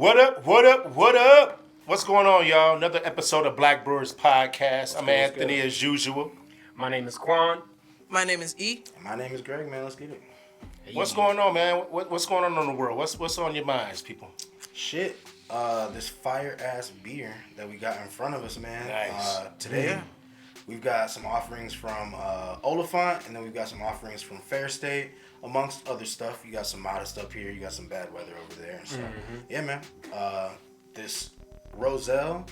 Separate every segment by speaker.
Speaker 1: What up, what up, what up? What's going on, y'all? Another episode of Black Brewers Podcast. I'm Anthony as usual.
Speaker 2: My name is Quan.
Speaker 3: My name is E.
Speaker 4: My name is Greg, man. Let's get it.
Speaker 1: What's going on, man? What's going on in the world? What's on your minds, people?
Speaker 4: Shit. This fire-ass beer that we got in front of us, man.
Speaker 1: Nice.
Speaker 4: Today, we've got some offerings from Oliphant, and then we've got some offerings from Fair State, amongst other stuff. You got some modest up here. You got some bad weather over there. So, yeah, man. This Roselle,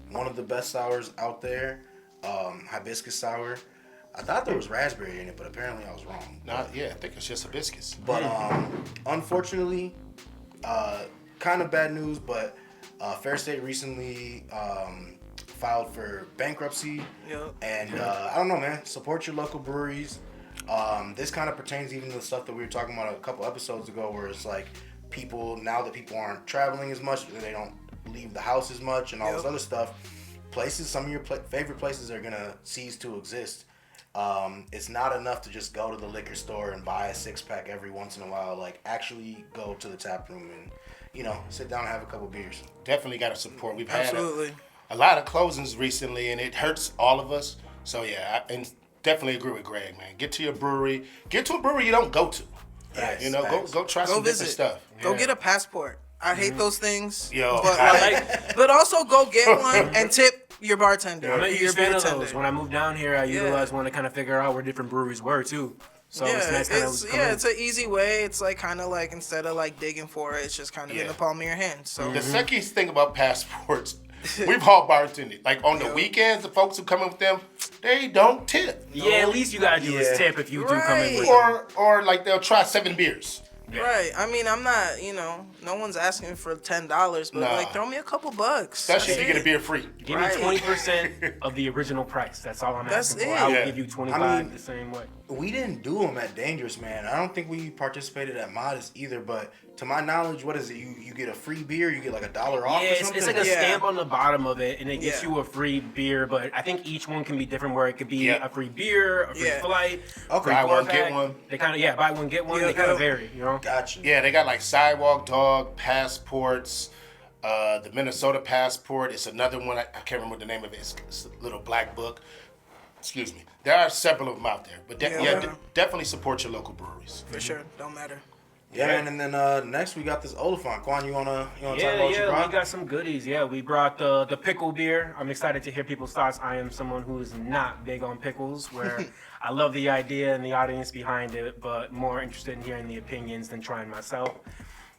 Speaker 4: one of the best sours out there. Hibiscus sour. I thought there was raspberry in it, but apparently I was wrong.
Speaker 1: I think it's just hibiscus.
Speaker 4: But unfortunately, kind of bad news, but Fair State recently filed for bankruptcy.
Speaker 3: Yep.
Speaker 4: And I don't know, man. Support your local breweries. This kind of pertains even to the stuff that we were talking about a couple episodes ago, where it's like now that people aren't traveling as much, they don't leave the house as much, and all this other stuff. Some of your favorite places are gonna cease to exist. It's not enough to just go to the liquor store and buy a 6-pack every once in a while. Like, actually go to the tap room and, sit down and have a couple beers.
Speaker 1: Definitely got to support. We've had
Speaker 3: Absolutely.
Speaker 1: a lot of closings recently, and it hurts all of us. So, yeah, and definitely agree with Greg, man. Get to your brewery. Get to a brewery you don't go to.
Speaker 4: Yes,
Speaker 1: Go try some
Speaker 3: visit.
Speaker 1: different stuff.
Speaker 3: Go get a passport. I hate those things.
Speaker 1: Yo,
Speaker 3: but also go get one and tip your bartender.
Speaker 2: I'm a
Speaker 3: your
Speaker 2: huge fan of
Speaker 3: bartender.
Speaker 2: those. When I moved down here, I utilized one to kind of figure out where different breweries were too. So it's nice kind of
Speaker 3: it's an easy way. It's like kind of like instead of like digging for it, it's just kind of in the palm of your hand. So
Speaker 1: the second thing about passports, we've all bartended. Like on the weekends, the folks who come in with them, they don't tip.
Speaker 2: Yeah, at least you gotta do is tip if you do come in with
Speaker 1: Or like they'll try 7 beers.
Speaker 3: Yeah. Right. I mean, I'm not, no one's asking for $10, but like throw me a couple bucks.
Speaker 1: Especially if you get a beer free.
Speaker 2: Give me 20% of the original price. That's all I'm asking for. I will give you 25 the same way.
Speaker 4: We didn't do them at Dangerous, man. I don't think we participated at Modest either, but to my knowledge, what is it? You get a free beer, you get like $1 off or something?
Speaker 2: It's like a stamp on the bottom of it, and it gets you a free beer, but I think each one can be different, where it could be a free beer, a free flight,
Speaker 4: okay.
Speaker 1: Buy one, get one.
Speaker 2: They kind of, buy one, get one. They kind of vary,
Speaker 4: Gotcha.
Speaker 1: Yeah, they got like Sidewalk Dog, passports, the Minnesota passport. It's another one, I can't remember what the name of it. It's a little black book. Excuse me. There are several of them out there, but definitely support your local breweries.
Speaker 3: For sure. Don't matter.
Speaker 4: Yeah, man, and then next we got this Oliphant. Quan, you wanna talk about what you brought?
Speaker 2: We got some goodies. Yeah, we brought the pickle beer. I'm excited to hear people's thoughts. I am someone who is not big on pickles, where I love the idea and the audience behind it, but more interested in hearing the opinions than trying myself.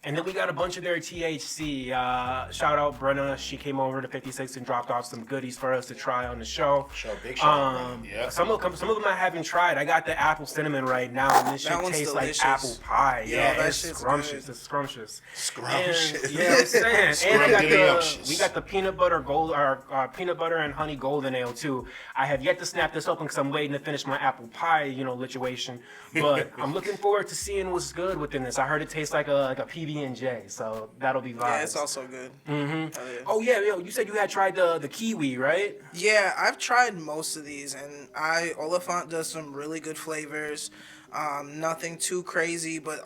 Speaker 2: And then we got a bunch of their THC. Shout out Brenna. She came over to 56 and dropped off some goodies for us to try on the show.
Speaker 4: Big shout out.
Speaker 2: Some of them I haven't tried. I got the apple cinnamon right now, and this shit tastes
Speaker 3: delicious.
Speaker 2: like apple pie. It's scrumptious. It's scrumptious.
Speaker 4: Scrumptious.
Speaker 2: Yeah, I'm saying. And we got the peanut butter peanut butter and honey golden ale too. I have yet to snap this open because I'm waiting to finish my apple pie, lituation. But I'm looking forward to seeing what's good within this. I heard it tastes like a PB&J, so that'll be vibes.
Speaker 3: Yeah, it's also good.
Speaker 2: Oh yeah, you said you had tried the kiwi, right?
Speaker 3: Yeah, I've tried most of these, and Oliphant does some really good flavors. Nothing too crazy, but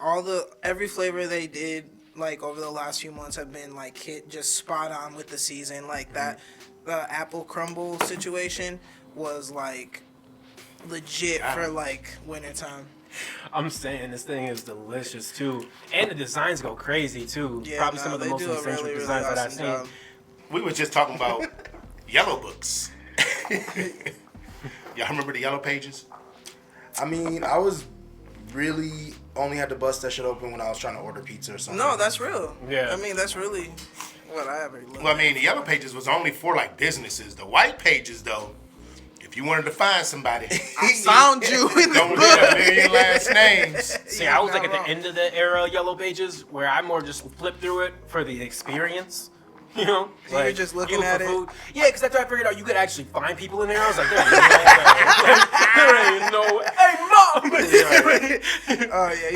Speaker 3: every flavor they did like over the last few months have been like hit just spot on with the season. Like that, the apple crumble situation was like legit for like wintertime.
Speaker 2: I'm saying this thing is delicious too, and the designs go crazy too. Probably some of the most eccentric designs that I've seen.
Speaker 1: We was just talking about yellow books. Y'all remember the yellow pages?
Speaker 4: I mean, I was really only had to bust that shit open when I was trying to order pizza or something.
Speaker 3: No, that's real.
Speaker 2: Yeah.
Speaker 3: I mean, that's really what I ever looked
Speaker 1: Well, I mean, the yellow pages was only for like businesses. The white pages, though, if you wanted to find somebody,
Speaker 3: I found you in the
Speaker 1: don't
Speaker 3: book.
Speaker 1: get a million last names.
Speaker 2: See, I was like at the end of the era of yellow pages, where I more just flipped through it for the experience.
Speaker 3: So you're just looking at it?
Speaker 2: Food. Yeah, because after I figured out you could actually find people in there, I was like, there ain't no way. Hey, Mom!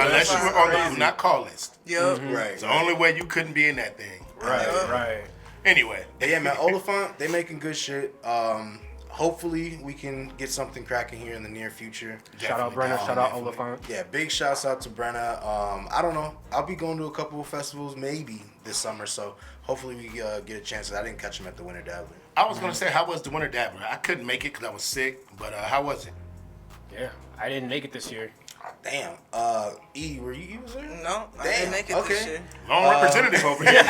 Speaker 1: Unless you were on the do not call list.
Speaker 3: Yep.
Speaker 4: Right.
Speaker 1: It's the only way you couldn't be in that thing.
Speaker 2: Right.
Speaker 1: Anyway.
Speaker 4: But yeah, man, Oliphant, they making good shit. hopefully we can get something cracking here in the near future.
Speaker 2: Shout out Brenna, shout out Oliphant.
Speaker 4: Yeah, big shouts out to Brenna. I don't know. I'll be going to a couple of festivals maybe this summer, so hopefully we get a chance. I didn't catch him at the Winter Dabbler.
Speaker 1: I was gonna say, how was the Winter Dabbler? I couldn't make it because I was sick, but how was it?
Speaker 2: Yeah, I didn't make it this year.
Speaker 4: Damn. E, were you was there?
Speaker 3: No, I didn't make it this year.
Speaker 1: Wrong representative over here.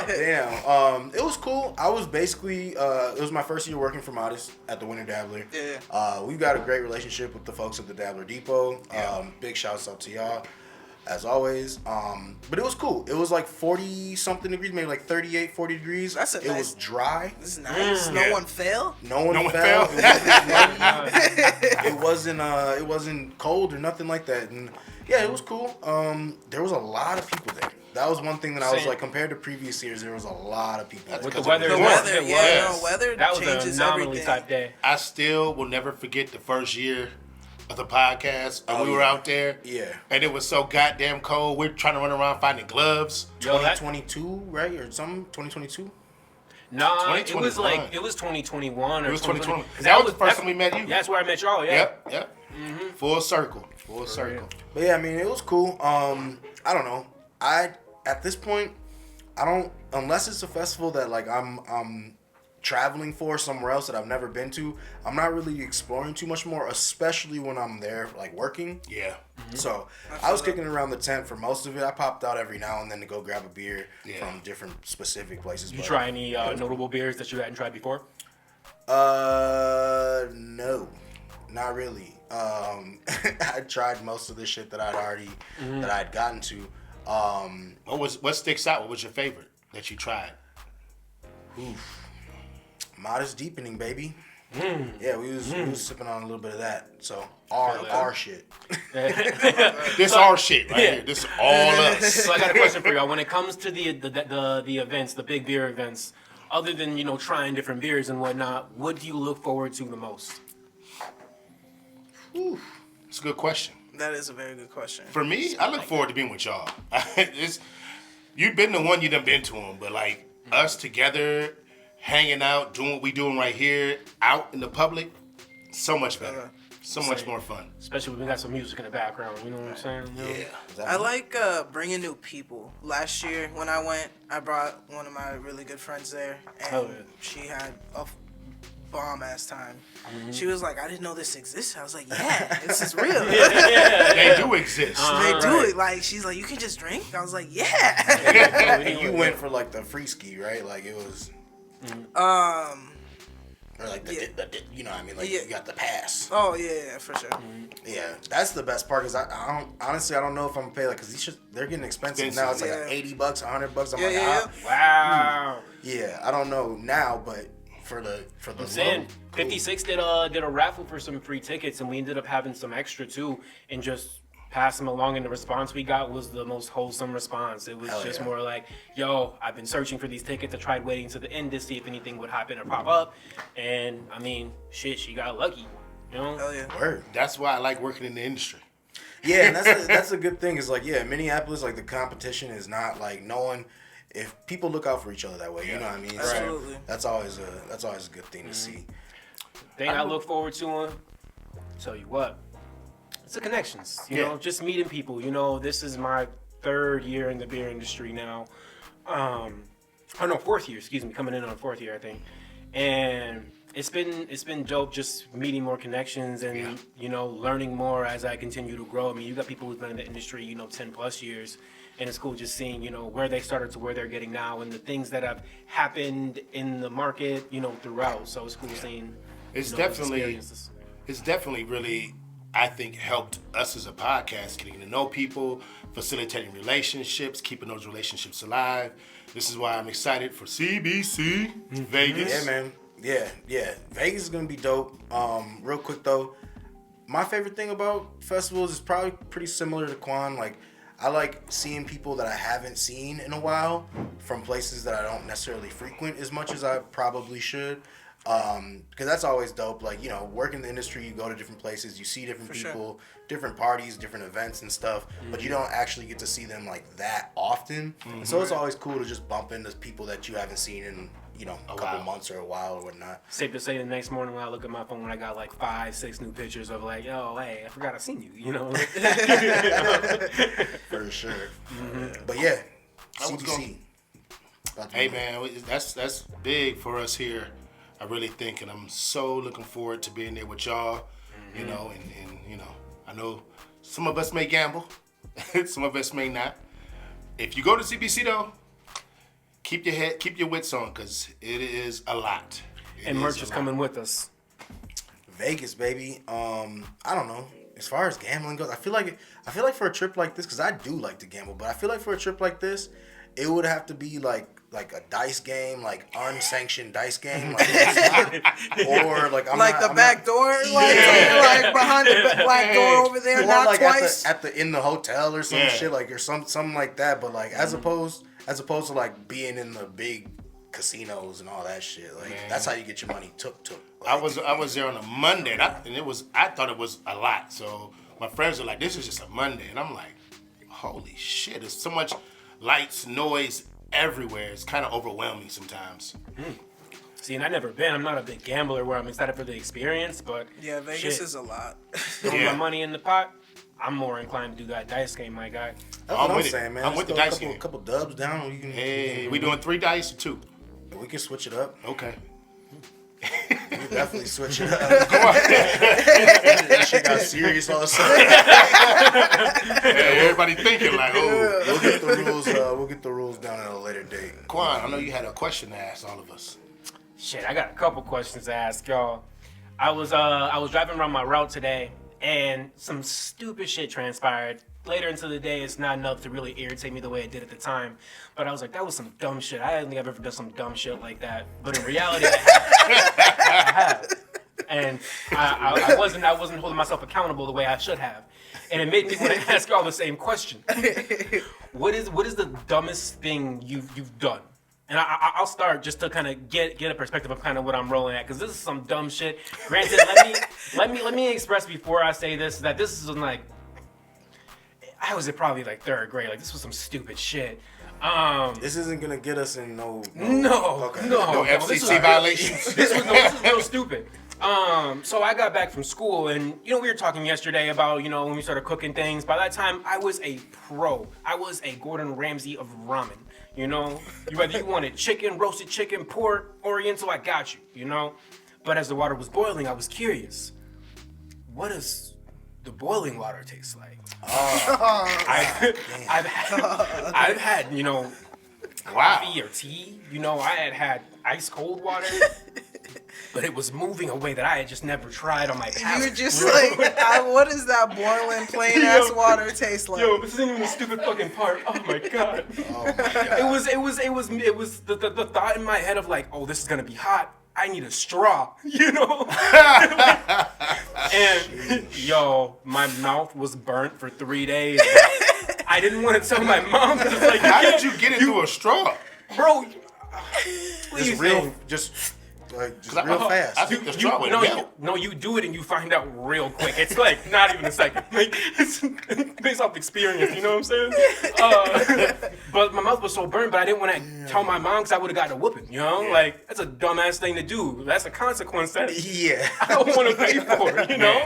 Speaker 4: Damn. It was cool. I was basically it was my first year working for Modest at the Winter Dabbler.
Speaker 3: Yeah.
Speaker 4: We've got a great relationship with the folks at the Dabbler Depot. Big shouts out to y'all, as always. But it was cool. It was like 40 something degrees, maybe like 38, 40 degrees.
Speaker 3: That's a
Speaker 4: it
Speaker 3: nice-
Speaker 4: was dry.
Speaker 3: This is nice. No one fell.
Speaker 4: No one
Speaker 1: fell.
Speaker 4: fell. It wasn't muggy. It wasn't cold or nothing like that. And yeah, it was cool. There was a lot of people there. That was one thing that I was
Speaker 2: Same.
Speaker 4: like, compared to previous years, there was a lot of people.
Speaker 2: With
Speaker 4: there.
Speaker 2: the weather,
Speaker 3: The
Speaker 2: it
Speaker 3: weather,
Speaker 2: was.
Speaker 3: yeah, no, weather
Speaker 2: That was an
Speaker 3: changes
Speaker 2: anomaly
Speaker 3: everything.
Speaker 2: type day.
Speaker 1: I still will never forget the first year of the podcast, and we were out there.
Speaker 4: Yeah.
Speaker 1: And it was so goddamn cold. We're trying to run around finding gloves.
Speaker 2: Yo, that,
Speaker 4: 2022, right? Or something? 2022?
Speaker 2: nah, it was
Speaker 1: 2021.
Speaker 2: like, it was 2021 or
Speaker 1: It was 2020.
Speaker 2: 'cause
Speaker 1: That was the first time we met you.
Speaker 2: Yeah, that's where I met y'all, yeah.
Speaker 1: Yep. Full circle. Full circle.
Speaker 4: But yeah, I mean, it was cool. I don't know. At this point, I don't, unless it's a festival that like I'm traveling for somewhere else that I've never been to, I'm not really exploring too much more, especially when I'm there like working.
Speaker 1: Yeah.
Speaker 4: So I was kicking around the tent for most of it. I popped out every now and then to go grab a beer from different specific places.
Speaker 2: Did you try any notable beers that you hadn't tried before?
Speaker 4: No, not really. I tried most of the shit that I'd gotten to.
Speaker 1: What sticks out? What was your favorite that you tried?
Speaker 4: Modest deepening, baby. Yeah, we was sipping on a little bit of that. So our shit.
Speaker 1: This our shit right here. This is all us.
Speaker 2: So I got a question for y'all. When it comes to the events, the big beer events, other than trying different beers and whatnot, what do you look forward to the most?
Speaker 1: It's a good question.
Speaker 3: That is a very good question.
Speaker 1: For me, I look forward to being with y'all. You've been the one you done been to them, but like us together, hanging out, doing what we doing right here, out in the public, so much better. So much more fun.
Speaker 2: Especially when we got some music in the background, you know what I'm saying?
Speaker 1: Yeah.
Speaker 3: I like bringing new people. Last year when I went, I brought one of my really good friends there, and she had a bomb-ass time. She was like, I didn't know this existed. I was like, yeah, this is real.
Speaker 1: They do exist.
Speaker 3: They do it. Like, she's like, you can just drink? I was like, yeah.
Speaker 4: And you went for like the free ski, right? Like it was. Or like the you know what I mean? Like you got the pass.
Speaker 3: Oh yeah, for sure.
Speaker 4: Yeah, that's the best part. Cause I don't honestly I don't know if I'm gonna pay like because they're getting expensive now. It's like $80, $100. I'm like,
Speaker 2: Wow.
Speaker 4: Yeah, I don't know now, but for the
Speaker 2: I'm saying 56 did a raffle for some free tickets, and we ended up having some extra too, and just passed them along. And the response we got was the most wholesome response. It was just more like, "Yo, I've been searching for these tickets. I tried waiting to the end to see if anything would happen or pop up, and I mean, shit, she got lucky." You know?
Speaker 3: Hell yeah.
Speaker 4: Word.
Speaker 1: That's why I like working in the industry.
Speaker 4: Yeah, and that's a good thing. Is like Minneapolis, like the competition is not like no one. If people look out for each other that way, you know what I mean.
Speaker 3: Absolutely.
Speaker 4: So that's always a good thing to see.
Speaker 2: Thing I look forward to, tell you what, it's the connections. You know, just meeting people. You know, this is my 3rd year in the beer industry now. Oh no, 4th year. Excuse me, coming in on 4th year, I think. And it's been dope just meeting more connections and learning more as I continue to grow. I mean, you got people who've been in the industry 10 plus years. And it's cool just seeing, where they started to where they're getting now and the things that have happened in the market, throughout. So it's cool seeing
Speaker 1: It's
Speaker 2: those
Speaker 1: definitely
Speaker 2: experiences.
Speaker 1: it's definitely really, I think, helped us as a podcast getting to know people, facilitating relationships, keeping those relationships alive. This is why I'm excited for CBC Vegas.
Speaker 4: Yeah, man. Yeah. Vegas is gonna be dope. Real quick though, my favorite thing about festivals is probably pretty similar to Quan. Like, I like seeing people that I haven't seen in a while from places that I don't necessarily frequent as much as I probably should. Because that's always dope. Like, you know, work in the industry, you go to different places, you see different people, different parties, different events and stuff, but you don't actually get to see them like that often. And so it's always cool to just bump into people that you haven't seen in, you know, a couple months or a while or whatnot.
Speaker 2: Safe to say the next morning when I look at my phone, when I got like 5-6 new pictures of like, yo, hey, I forgot I seen you, you know?
Speaker 4: For sure. But yeah, CBC.
Speaker 1: Hey man, that's big for us here. I really think, and I'm so looking forward to being there with y'all. You know, and you know, I know some of us may gamble, some of us may not. If you go to CBC though, keep your wits on, cause it is a lot.
Speaker 2: And merch is coming with us.
Speaker 4: Vegas, baby. I don't know. As far as gambling goes, I feel like for a trip like this, because I do like to gamble, but I feel like for a trip like this, it would have to be like a dice game, like unsanctioned dice game, like, or like
Speaker 3: back door, like behind the black door over there,
Speaker 4: or
Speaker 3: not
Speaker 4: like
Speaker 3: twice.
Speaker 4: at the in the hotel or some shit, like, or something like that. But like as opposed to like being in the big casinos and all that shit, like that's how you get your money took. Like,
Speaker 1: I was there on a Monday, and I thought it was a lot. So my friends are like, "This is just a Monday," and I'm like, "Holy shit! There's so much lights, noise everywhere. It's kind of overwhelming sometimes."
Speaker 2: See, and I've never been. I'm not a big gambler where I'm excited for the experience, but
Speaker 3: Yeah, Vegas is a lot.
Speaker 2: throwing my money in the pot, I'm more inclined to do that dice game, my guy.
Speaker 4: that's what I'm saying, man.
Speaker 1: I'm with the dice game.
Speaker 4: Couple dubs down.
Speaker 1: Hey, we doing 3 dice or 2?
Speaker 4: We can switch it up.
Speaker 1: Okay.
Speaker 4: We definitely switch it up. That shit got serious all of a sudden.
Speaker 1: Everybody thinking like, oh.
Speaker 4: We'll get the rules down at a later date.
Speaker 1: Quan, I know you had a question to ask all of us.
Speaker 2: Shit, I got a couple questions to ask y'all. I was driving around my route today, and some stupid shit transpired. Later into the day, it's not enough to really irritate me the way it did at the time. But I was like, that was some dumb shit. I don't think I've ever done some dumb shit like that. But in reality, I have. And I wasn't holding myself accountable the way I should have. And it made me want to ask y'all the same question. What is the dumbest thing you've done? And I'll start just to kind of get a perspective of kind of what I'm rolling at, because this is some dumb shit. Granted, let me express before I say this that this is like, I was probably like 3rd grade. Like, this was some stupid shit.
Speaker 4: This isn't gonna get us in no
Speaker 1: FCC violations.
Speaker 2: This was real stupid. So I got back from school, and we were talking yesterday about when we started cooking things. By that time, I was a pro. I was a Gordon Ramsay of ramen. Whether you wanted chicken, roasted chicken, pork, Oriental, I got you. But as the water was boiling, I was curious. What does the boiling water tastes like? I've had coffee or tea. I had ice cold water, but it was moving a way that I had just never tried on my palate.
Speaker 3: You're just like, what does that boiling plain ass water taste like?
Speaker 2: Yo, this isn't even the stupid fucking part. Oh my god. It was the thought in my head of like, oh, this is gonna be hot. I need a straw, And yo, my mouth was burnt for 3 days. I didn't want to tell my mom. Like,
Speaker 1: how did you get into a straw,
Speaker 2: bro?
Speaker 4: Just real fast.
Speaker 1: I think the straw went down.
Speaker 2: No, you do it and you find out real quick. It's like not even a second. Like, it's based off experience. You know what I'm saying? But my mouth was so burned, but I didn't want to tell my mom because I would have gotten a whooping. Like, that's a dumbass thing to do. That's a consequence that I don't want to pay for.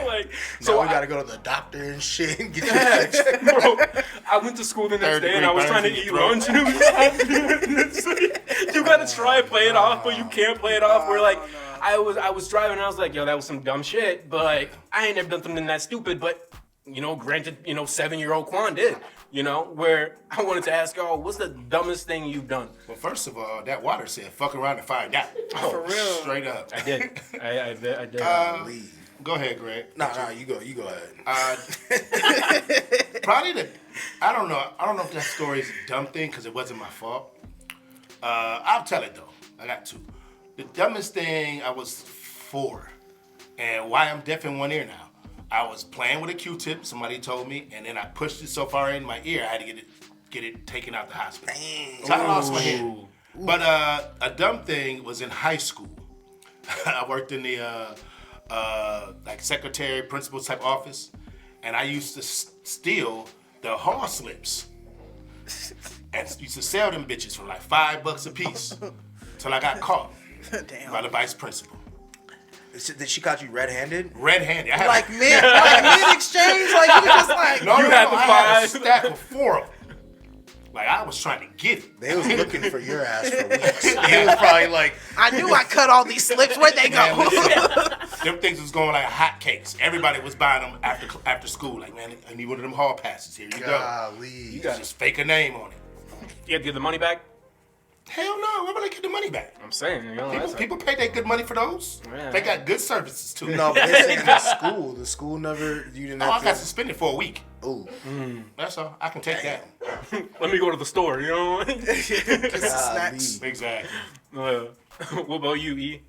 Speaker 2: Like,
Speaker 4: so we gotta go to the doctor and shit and get you
Speaker 2: bro. I went to school the next day and I was trying to eat lunch and it was you gotta try to play it off, but you can't play it off. Where like I was driving and I was like, yo, that was some dumb shit, but like I ain't never done something that stupid, but granted, 7-year-old Quan did, where I wanted to ask y'all, what's the dumbest thing you've done?
Speaker 1: Well, first of all, that water said fuck around and find out.
Speaker 3: For real.
Speaker 1: Straight up.
Speaker 2: I did. I did.
Speaker 1: Go ahead, Greg.
Speaker 4: Nah, you go ahead.
Speaker 1: Probably I don't know if that story is a dumb thing because it wasn't my fault. I'll tell it though. I got 2. The dumbest thing, I was 4, and why I'm deaf in one ear now. I was playing with a Q-tip. Somebody told me, and then I pushed it so far in my ear, I had to get it taken out the hospital. So I lost my hearing. But a dumb thing was in high school. I worked in the like secretary, principal type office, and I used to steal the hall slips and used to sell them bitches for like $5 a piece till I got caught
Speaker 3: Damn.
Speaker 1: by the vice principal.
Speaker 4: Did she caught you red-handed?
Speaker 1: Red-handed. I had
Speaker 3: Like mid exchange, like you just like
Speaker 1: no,
Speaker 2: You had the
Speaker 1: I had a
Speaker 2: five.
Speaker 1: stack of 4 of them. Like I was trying to get it.
Speaker 4: They was looking for your ass for weeks. It was probably like,
Speaker 3: I knew I cut all these slips. Where'd they go?
Speaker 1: Man, listen, them things was going like hotcakes. Everybody was buying them after school. Like, man, I need one of them hall passes. Here you go.
Speaker 4: golly.
Speaker 1: You got just fake a name on it.
Speaker 2: You have to give the money back?
Speaker 1: Hell no. Why would I get the money back?
Speaker 2: I'm saying, you know, that's
Speaker 1: People pay their good money for those.
Speaker 2: Yeah.
Speaker 1: They got good services too.
Speaker 4: No, but they saying the school. The school never, you didn't
Speaker 1: Oh, I
Speaker 4: have
Speaker 1: got
Speaker 4: to.
Speaker 1: suspended for a week.
Speaker 4: Ooh.
Speaker 1: That's all. I can take that.
Speaker 2: Let me go to the store, you know?
Speaker 3: Snacks.
Speaker 1: Exactly.
Speaker 2: What about you, E?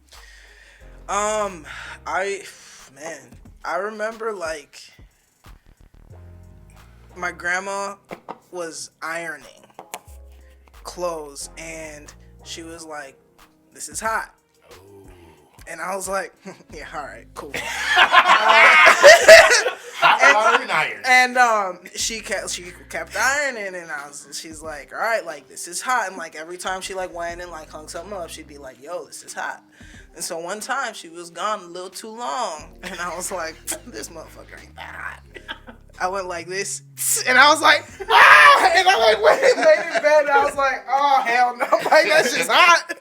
Speaker 3: I remember like my grandma was ironing clothes and she was like, "This is hot." And I was like, "Yeah, all right, cool."
Speaker 1: Hot iron.
Speaker 3: And she kept ironing, and she's like, "All right, like this is hot." And like every time she like went and like hung something up, she'd be like, "Yo, this is hot." And so one time she was gone a little too long, and I was like, "This motherfucker ain't that hot." I went like this, and I was like, "Ah!" And I like went and laid in bed, and I was like, "Oh hell no!" Like that's just hot.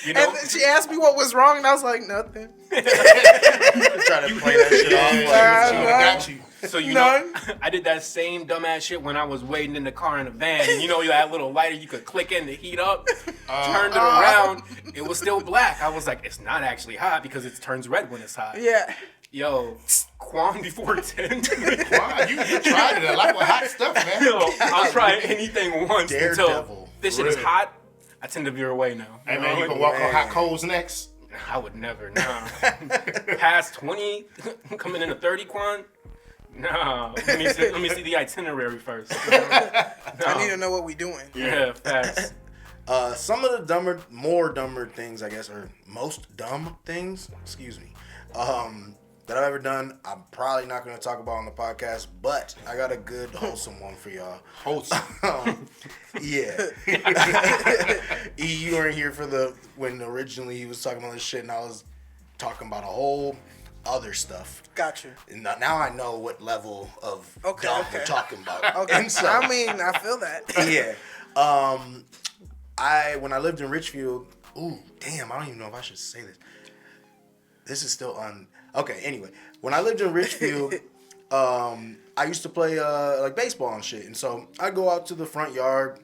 Speaker 2: You know,
Speaker 3: And then she asked me what was wrong, and I was like, "Nothing."
Speaker 4: Try to play that shit off.
Speaker 1: She would've got you.
Speaker 2: so you
Speaker 3: None.
Speaker 2: know, I did that same dumbass shit when I was waiting in the car in the van. And you know, that little lighter you could click in to heat up. Turned it around, it was still black. I was like, it's not actually hot because it turns red when it's hot.
Speaker 3: Yeah.
Speaker 2: Yo, Quan before 10.
Speaker 1: Wow, you tried it a lot with hot stuff, man.
Speaker 2: Yo, I'll try anything once until
Speaker 4: Daredevil.
Speaker 2: this shit is
Speaker 1: Really?
Speaker 2: hot. I tend to veer away now.
Speaker 1: Hey man, you can walk on
Speaker 4: man.
Speaker 1: hot coals next.
Speaker 2: I would never, nah. Past 20, coming into 30, Quan? Nah. Let me see the itinerary first.
Speaker 3: I need to know what we doing.
Speaker 2: Yeah, facts.
Speaker 4: Some of the more dumber things, I guess, or most dumb things, excuse me, that I've ever done, I'm probably not going to talk about on the podcast, but I got a good, wholesome one for y'all.
Speaker 1: Wholesome.
Speaker 4: Yeah. E, you weren't here for when originally he was talking about this shit, and I was talking about a whole other stuff.
Speaker 3: Gotcha.
Speaker 4: And now I know what level of
Speaker 3: Okay,
Speaker 4: dumb
Speaker 3: okay.
Speaker 4: we're talking about.
Speaker 3: Okay.
Speaker 4: And so,
Speaker 3: I mean, I feel that.
Speaker 4: yeah. When I lived in Richfield, ooh, damn, I don't even know if I should say this. This is still okay, anyway. When I lived in Richfield, I used to play like baseball and shit. And so I'd go out to the front yard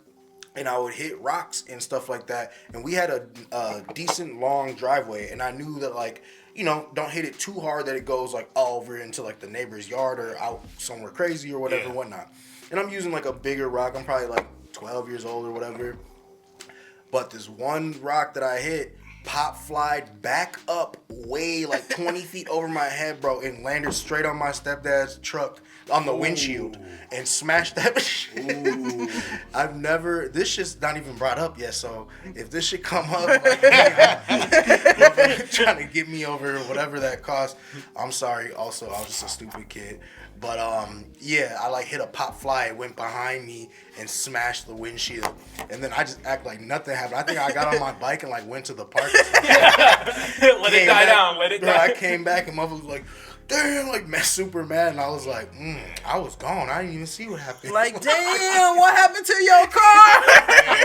Speaker 4: and I would hit rocks and stuff like that. And we had a decent long driveway, and I knew that, like, you know, don't hit it too hard that it goes like all over into like the neighbor's yard or out somewhere crazy or whatever, whatnot. And I'm using like a bigger rock. I'm probably like 12 years old or whatever. But this one rock that I hit pop flied back up way like 20 feet over my head, bro, and landed straight on my stepdad's truck on the windshield and smashed that shit. This shit's not even brought up yet, so if this shit come up, like, trying to get me over whatever that cost, I'm sorry. Also, I was just a stupid kid. But yeah, I like hit a pop fly. It went behind me and smashed the windshield. And then I just act like nothing happened. I think I got on my bike and like went to the park.
Speaker 2: Let it die down. Let it
Speaker 4: Bro,
Speaker 2: die.
Speaker 4: I came back and mother was like, damn, like super mad. And I was like, I was gone. I didn't even see what happened.
Speaker 3: Like, damn, what happened to your car?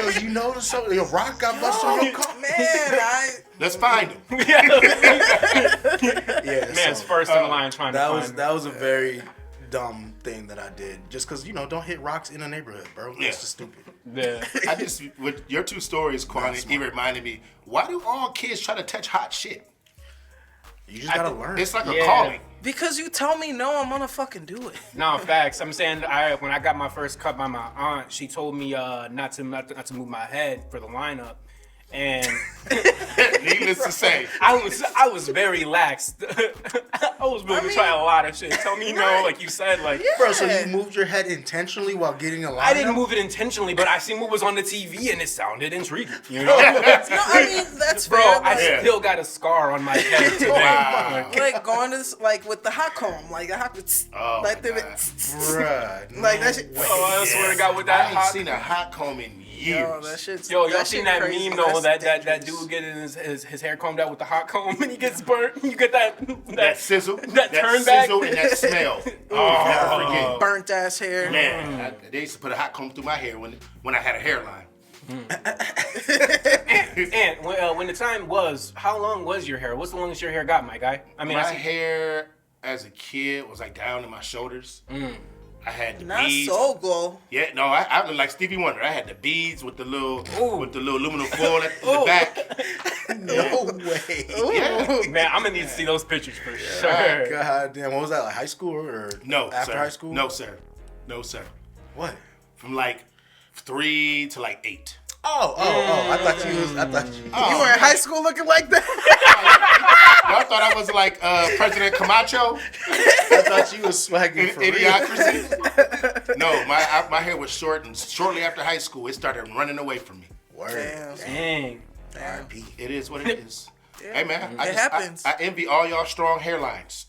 Speaker 4: Yo, you noticed something? Your rock got busted on your car?
Speaker 3: Man,
Speaker 1: Let's find him.
Speaker 4: Yeah,
Speaker 2: Man's
Speaker 4: so
Speaker 2: first in line trying to find
Speaker 4: that was a very dumb thing that I did. Just because, you know, don't hit rocks in a neighborhood, bro.
Speaker 1: Yeah.
Speaker 4: That's just stupid.
Speaker 2: Yeah.
Speaker 1: I just, with your two stories, Quan, it reminded me, why do all kids try to touch hot shit?
Speaker 4: You just gotta learn.
Speaker 1: It's like a
Speaker 2: Yeah.
Speaker 1: calling.
Speaker 3: because you tell me no, I'm gonna fucking do it.
Speaker 2: No, facts. I'm saying when I got my first cut by my aunt, she told me not to move my head for the lineup. And
Speaker 1: needless to say,
Speaker 2: I was very lax. I was willing to try a lot of shit. Tell me no, like you said, like
Speaker 4: Bro, so you moved your head intentionally while getting a line?
Speaker 2: I didn't move it intentionally, but I seen what was on the TV and it sounded intriguing. You know,
Speaker 3: No, I mean that's
Speaker 2: bro,
Speaker 3: fair.
Speaker 2: I
Speaker 3: Like,
Speaker 2: still got a scar on my head today.
Speaker 1: Wow.
Speaker 3: like going to this, like with the hot comb, like the hot,
Speaker 1: Oh,
Speaker 3: like
Speaker 1: my
Speaker 3: the,
Speaker 1: God.
Speaker 4: Bruh.
Speaker 3: like that shit.
Speaker 2: Oh, I swear to God, with
Speaker 1: I
Speaker 2: that
Speaker 1: ain't
Speaker 2: hot.
Speaker 1: seen a hot comb in years.
Speaker 3: Yo, that shit's.
Speaker 2: Yo, y'all
Speaker 3: that
Speaker 2: seen
Speaker 3: shit
Speaker 2: that
Speaker 3: crazy.
Speaker 2: meme though?
Speaker 3: That's
Speaker 2: That
Speaker 3: dangerous.
Speaker 2: dude getting his hair combed out with the hot comb and he gets burnt. You get that
Speaker 1: That sizzle,
Speaker 2: that turn back?
Speaker 1: sizzle, and that smell. Oh, never forget.
Speaker 3: burnt ass hair.
Speaker 1: Man, they used to put a hot comb through my hair when I had a hairline.
Speaker 2: And when the time was, how long was your hair? What's the longest your hair got, my guy? I mean,
Speaker 1: My
Speaker 2: I see,
Speaker 1: hair as a kid was like down to my shoulders. I had the
Speaker 3: Not
Speaker 1: beads.
Speaker 3: so glow.
Speaker 1: Yeah, no, I looked like Stevie Wonder. I had the beads with the little aluminum foil at the
Speaker 2: Ooh.
Speaker 1: back.
Speaker 4: No way.
Speaker 1: Yeah.
Speaker 2: man, I'm gonna need to see those pictures for sure.
Speaker 4: God damn, what was that, like high school or
Speaker 1: No,
Speaker 4: after
Speaker 1: sir.
Speaker 4: high school?
Speaker 1: No, sir. No, sir.
Speaker 4: What?
Speaker 1: From like 3 to like 8.
Speaker 4: Oh, I thought you.
Speaker 3: You were in high school looking like that.
Speaker 1: Y'all thought I was like President Camacho?
Speaker 4: I thought you was swagging for real.
Speaker 1: Idiocracy? No, my hair was short, and shortly after high school, it started running away from me.
Speaker 4: Word.
Speaker 3: Damn.
Speaker 2: Dang.
Speaker 4: R.I.P.
Speaker 1: It is what it is. Hey man,
Speaker 3: It happens.
Speaker 1: I envy all y'all strong hairlines.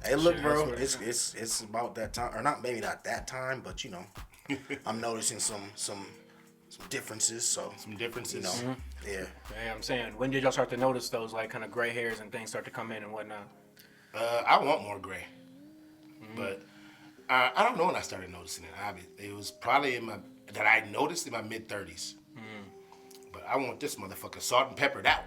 Speaker 4: Hey, look,
Speaker 2: Sure,
Speaker 4: bro,
Speaker 2: that's what it
Speaker 4: it's about that time, or not maybe not that time, but you know, I'm noticing some differences. So
Speaker 1: Some differences.
Speaker 4: you know, yeah.
Speaker 2: Yeah, I'm saying, when did y'all start to notice those like kind of gray hairs and things start to come in and whatnot?
Speaker 1: I want more gray, but I don't know when I started noticing it. It was probably that I noticed in my mid 30s. But I want this motherfucker salt and peppered out.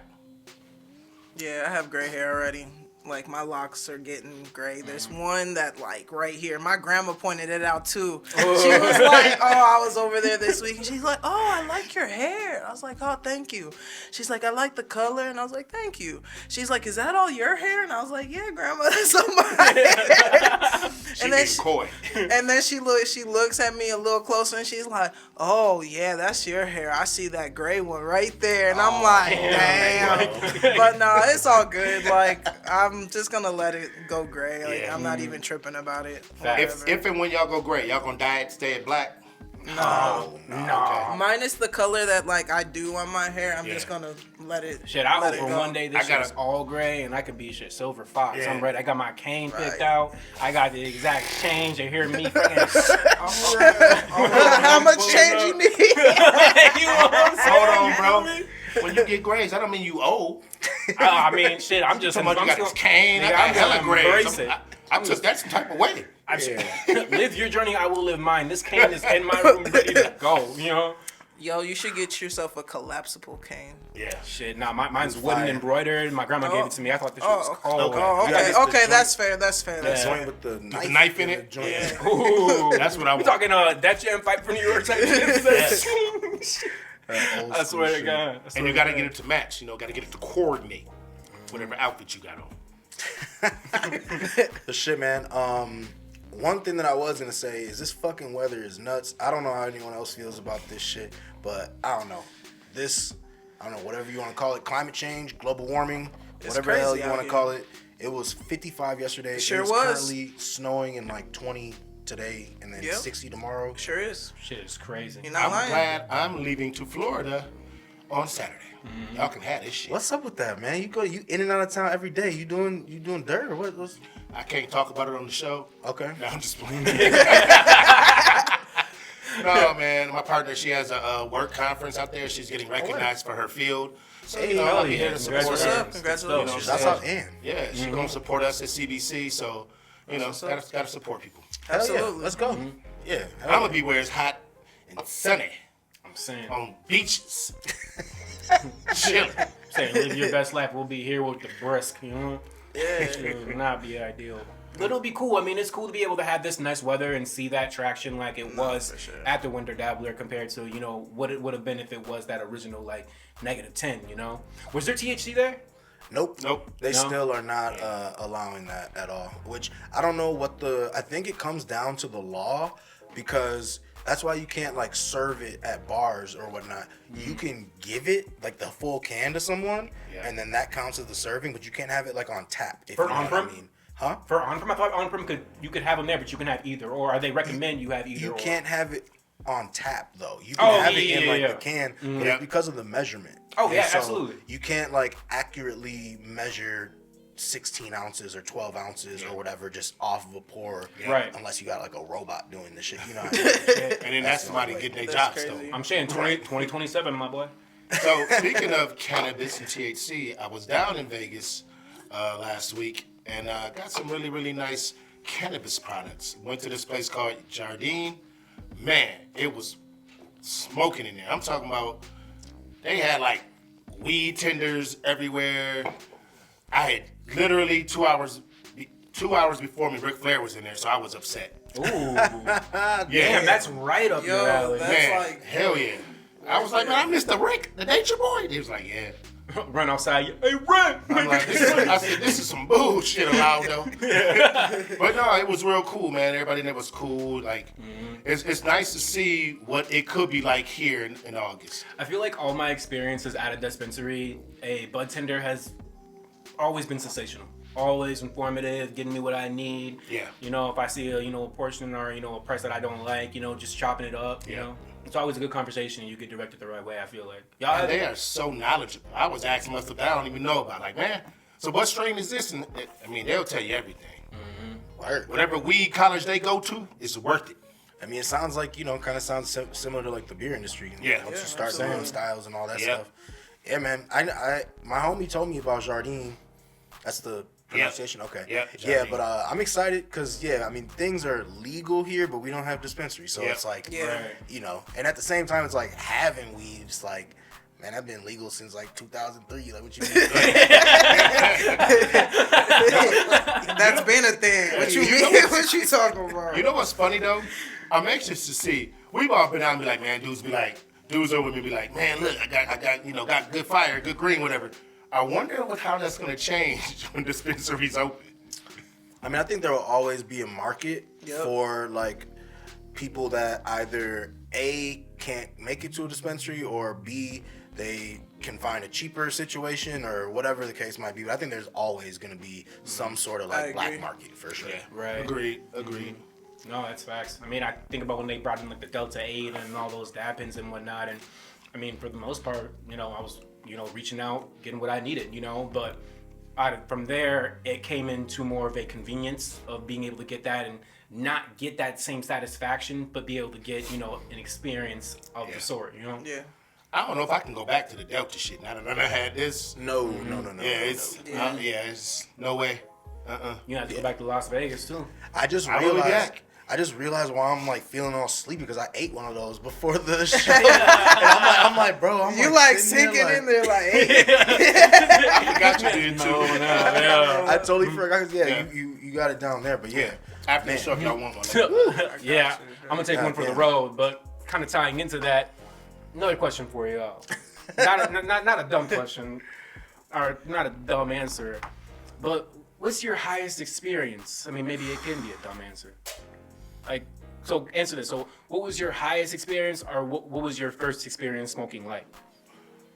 Speaker 3: Yeah, I have gray hair already. Like my locks are getting gray. There's one that like right here. My grandma pointed it out too. She was like, "Oh, I was over there this week," and she's like, "Oh, I like your hair." I was like, "Oh, thank you." She's like, "I like the color," and I was like, "Thank you." She's like, "Is that all your hair?" And I was like, "Yeah, grandma, that's all my hair."
Speaker 1: She
Speaker 3: And then
Speaker 1: being coy.
Speaker 3: And then she looks at me a little closer and she's like, "Oh yeah, that's your hair. I see that gray one right there." And I'm like, "Damn." But no, it's all good. Like I'm just gonna let it go gray. Like
Speaker 1: Yeah.
Speaker 3: I'm not even tripping about it.
Speaker 1: If and when y'all go gray, y'all gonna dye it, stay it black?
Speaker 3: No.
Speaker 1: Okay.
Speaker 3: Minus the color that like I do on my hair, I'm just
Speaker 1: Yeah.
Speaker 3: gonna let it.
Speaker 2: Shit, I
Speaker 3: let
Speaker 2: hope
Speaker 3: it
Speaker 2: for
Speaker 3: go.
Speaker 2: one day this
Speaker 1: I
Speaker 2: shit
Speaker 1: gotta-
Speaker 2: is all gray and I could be shit silver fox.
Speaker 1: Yeah.
Speaker 2: I'm ready. I got my cane picked
Speaker 3: Right.
Speaker 2: out. I got the exact change. You hear me? Fucking,
Speaker 3: How much change you need?
Speaker 2: you know what I'm saying?
Speaker 1: Hold on, bro. When you get grays, that don't mean you old.
Speaker 2: I mean, shit. I'm just.
Speaker 1: Somebody
Speaker 2: I'm
Speaker 1: got this
Speaker 2: still-
Speaker 1: cane. I
Speaker 2: Nigga,
Speaker 1: got
Speaker 2: I'm
Speaker 1: hella
Speaker 2: gonna
Speaker 1: grays.
Speaker 2: embrace it.
Speaker 1: I took that some type of way.
Speaker 2: Live your journey. I will live mine. This cane is in my room, ready to go. You know.
Speaker 3: Yo, you should get yourself a collapsible cane.
Speaker 1: Yeah.
Speaker 2: Shit, nah, mine's wooden
Speaker 4: Fire.
Speaker 2: embroidered. My grandma gave it to me. I thought this shit was
Speaker 3: Oh,
Speaker 2: cold.
Speaker 1: okay.
Speaker 3: Oh,
Speaker 4: You gotta
Speaker 3: okay,
Speaker 4: get the
Speaker 3: okay,
Speaker 4: joint-
Speaker 3: that's fair. That's fair. That's
Speaker 2: Yeah.
Speaker 3: fair.
Speaker 4: Joint with the
Speaker 1: The knife in
Speaker 4: the
Speaker 1: it.
Speaker 4: joint.
Speaker 1: Yeah.
Speaker 2: Ooh,
Speaker 1: That's what I
Speaker 2: we
Speaker 1: want.
Speaker 2: talking that jam fight for New York type shit.
Speaker 4: Old
Speaker 2: I
Speaker 4: school
Speaker 2: swear to
Speaker 4: shit.
Speaker 2: God. I
Speaker 1: And
Speaker 2: swear
Speaker 1: you
Speaker 2: to
Speaker 1: gotta
Speaker 2: God.
Speaker 1: get it to match. You know, gotta get it to coordinate whatever outfit you got on.
Speaker 4: The shit, man. One thing that I was gonna say is this fucking weather is nuts. I don't know how anyone else feels about this shit, but I don't know. I don't know, whatever you want to call it, climate change, global warming, whatever the hell
Speaker 3: crazy
Speaker 4: you want
Speaker 3: out
Speaker 4: to
Speaker 3: here.
Speaker 4: call it. It was 55 yesterday.
Speaker 3: Sure
Speaker 4: It's
Speaker 3: was.
Speaker 4: currently snowing and like 20 today, and then
Speaker 3: Yep.
Speaker 4: 60 tomorrow.
Speaker 3: Sure is.
Speaker 2: Shit is crazy.
Speaker 3: You're not
Speaker 1: I'm
Speaker 3: lying.
Speaker 1: glad I'm leaving to Florida on Saturday. Y'all can have this shit.
Speaker 4: What's up with that, man? You in and out of town every day. You doing dirt or what? What's...
Speaker 1: I can't talk about it on the show.
Speaker 4: Okay.
Speaker 1: No, I'm just playing. No, man. My partner, she has a work conference out there. She's getting recognized for her field. So, you know,
Speaker 2: hell
Speaker 1: I'll be
Speaker 2: yeah.
Speaker 1: here to support
Speaker 3: What's
Speaker 1: her.
Speaker 3: up? Congratulations.
Speaker 4: That's out in.
Speaker 1: Yeah, she's going to support us at CBC. So, you know,
Speaker 3: what's
Speaker 1: gotta support people.
Speaker 4: Hell yeah.
Speaker 3: Absolutely.
Speaker 4: Let's go. Yeah.
Speaker 1: I'm going to be where it's hot and sunny
Speaker 2: I'm saying,
Speaker 1: on beaches. Chilling.
Speaker 2: live your best life. We'll be here with the brisk, you know?
Speaker 3: Yeah.
Speaker 2: It would not be ideal. But it'll be cool. I mean, it's cool to be able to have this nice weather and see that traction like it was
Speaker 3: for sure.
Speaker 2: at the Winter Dabbler compared to, you know, what it would have been if it was that original, like, -10, you know? Was there THC there?
Speaker 4: Nope.
Speaker 1: Nope.
Speaker 4: They
Speaker 2: No?
Speaker 4: still are not allowing that at all. Which I don't know what I think it comes down to the law because That's why you can't like serve it at bars or whatnot. You can give it like the full can to someone, and then that counts as the serving. But you can't have it like on tap. If
Speaker 2: For
Speaker 4: you know what I
Speaker 2: on-prem?
Speaker 4: mean. Huh?
Speaker 2: For on-prem, I thought on-prem you could have them there, but you can have either, or they recommend you have either.
Speaker 4: You
Speaker 2: or.
Speaker 4: can't have it on tap though. You can have it in like
Speaker 2: yeah.
Speaker 4: the can, but it's because of the measurement.
Speaker 2: Oh,
Speaker 4: And
Speaker 2: yeah,
Speaker 4: so
Speaker 2: absolutely.
Speaker 4: You can't like accurately measure 16 ounces or 12 ounces or whatever just off of a pour,
Speaker 2: Right.
Speaker 4: unless you got like a robot doing the shit. You know.
Speaker 1: And then that's somebody getting their job
Speaker 3: crazy.
Speaker 1: stolen.
Speaker 2: I'm saying 2027, my boy.
Speaker 1: So speaking of cannabis and THC, I was down in Vegas last week and got some really, really nice cannabis products. Went to this place called Jardine. Man, it was smoking in there. I'm talking about, they had like weed tenders everywhere. I had literally 2 hours before me, Ric Flair was in there, so I was upset.
Speaker 2: Ooh.
Speaker 1: Yeah,
Speaker 2: Damn, that's right up your
Speaker 3: Yo,
Speaker 2: alley.
Speaker 3: that's
Speaker 1: man,
Speaker 3: like-
Speaker 1: hell yeah. I was like, man, I missed the Rick, the Nature Boy. He was like, yeah.
Speaker 2: Run outside. Hey, run!
Speaker 1: I'm like, I said, this is some bullshit allowed though. But no, it was real cool, man. Everybody in there was cool. Like, it's nice to see what it could be like here in August.
Speaker 2: I feel like all my experiences at a dispensary, a bud tender has always been sensational. Always informative, getting me what I need.
Speaker 1: Yeah.
Speaker 2: You know, if I see a a portion or a price that I don't like, just chopping it up. You know, it's always a good conversation. And you get directed the right way. I feel like y'all.
Speaker 1: And they are so knowledgeable. I was asking them stuff that I don't even know about. Like, man, so what strain is this? And I mean, they'll tell you everything.
Speaker 4: Word.
Speaker 1: Whatever weed college they go to, it's worth it.
Speaker 4: I mean, it sounds like kind of sounds similar to like the beer industry.
Speaker 1: Yeah.
Speaker 4: Once
Speaker 1: Yeah,
Speaker 4: you start saying styles and all that
Speaker 1: Yeah.
Speaker 4: stuff. Yeah, man. I my homie told me about Jardine. That's the pronunciation. Okay.
Speaker 1: Yeah,
Speaker 4: Yeah,
Speaker 1: Jardine.
Speaker 4: but I'm excited because I mean things are legal here, but we don't have dispensaries, so
Speaker 1: Yeah.
Speaker 4: it's like
Speaker 2: Right.
Speaker 4: and at the same time, it's like having weeds like. Man, I've been legal since like 2003. Like, what you mean?
Speaker 3: That's been a thing. What you
Speaker 1: You know
Speaker 3: mean?
Speaker 1: what-
Speaker 3: What you talking about?
Speaker 1: You know what's funny though? I'm anxious to see. We've all been out and be like, man, dudes over me be like, man, look, I got got good fire, good green, whatever. I wonder how that's gonna change when dispensaries open.
Speaker 4: I mean, I think there will always be a market
Speaker 3: Yep.
Speaker 4: for like people that either A, can't make it to a dispensary, or B, they can find a cheaper situation or whatever the case might be. But I think there's always going to be some sort of
Speaker 3: I
Speaker 4: like black
Speaker 3: agree.
Speaker 4: market for sure.
Speaker 2: Right.
Speaker 1: Agreed.
Speaker 2: No, that's facts. I mean, I think about when they brought in like the Delta 8 and all those Dappins and whatnot, and I mean, for the most part, I was, reaching out, getting what I needed, but from there, it came into more of a convenience of being able to get that and not get that same satisfaction, but be able to get, an experience of the sort,
Speaker 3: Yeah.
Speaker 1: I don't know if I can go back to the Delta shit now that I had this.
Speaker 4: No.
Speaker 1: Yeah, it's no way.
Speaker 2: You have to go back to Las Vegas too.
Speaker 4: I just
Speaker 1: I will be
Speaker 4: realized.
Speaker 1: back.
Speaker 4: I just realized why I'm like feeling all sleepy because I ate one of those before the show. And I'm like, bro, I'm
Speaker 3: You like
Speaker 4: sitting
Speaker 3: sinking
Speaker 4: there,
Speaker 3: in there like, hey.
Speaker 1: I forgot you did too.
Speaker 4: I totally forgot. 'Cause, you got it down there, but yeah.
Speaker 1: After the show, if y'all want one.
Speaker 2: Yeah, I'm gonna take one for the road, but kind of tying into that, another question for you all. Not a dumb question, or not a dumb answer, but what's your highest experience? I mean, maybe it can be a dumb answer. Like, so answer this. So, what was your highest experience, or what was your first experience smoking like?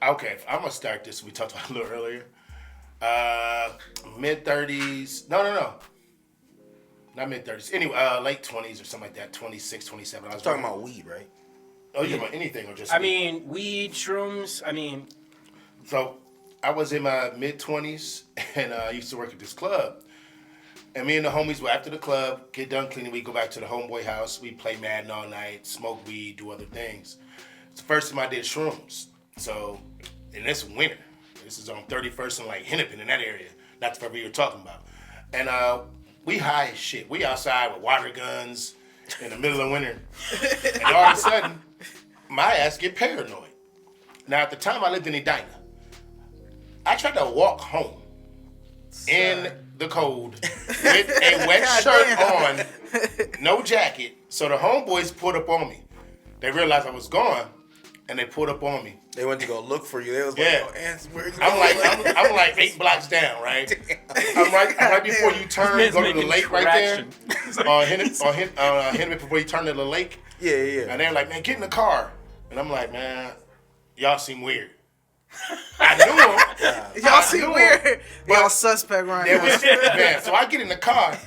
Speaker 1: Okay, I'm gonna start this. We talked about it a little earlier. Mid 30s. No. Not mid 30s. Anyway, late 20s or something like that. 26, 27. I was
Speaker 4: Talking about weed, right?
Speaker 1: Oh, you talking about anything or just?
Speaker 2: I
Speaker 1: weed?
Speaker 2: mean, weed, shrooms. I mean,
Speaker 1: So I was in my mid 20s and I used to work at this club. And me and the homies were after the club, get done cleaning, we go back to the homeboy house. We play Madden all night, smoke weed, do other things. It's the first time I did shrooms. So, and it's winter. This is on 31st and like Hennepin in that area. Not the where you're talking about. And we high as shit. We outside with water guns in the middle of winter. And all of a sudden, my ass get paranoid. Now at the time I lived in Edina. I tried to walk home in the cold with a wet shirt on, no jacket. So the homeboys pulled up on me. They realized I was gone, and they pulled up on me.
Speaker 4: They went to go look for you. They was
Speaker 1: Yeah.
Speaker 4: like, "Ants, where you
Speaker 1: I'm like 8 blocks down, right? I'm right before you turn,
Speaker 2: man's
Speaker 1: go to the
Speaker 2: making
Speaker 1: lake right there.
Speaker 2: traction.
Speaker 1: On Hennepin before you turn to the lake.
Speaker 4: Yeah.
Speaker 1: And they're like, man, get in the car. And I'm like, man, y'all seem weird. I knew them.
Speaker 3: Y'all seem weird. Y'all suspect right
Speaker 1: There
Speaker 3: now.
Speaker 1: was, man, so I get in the car.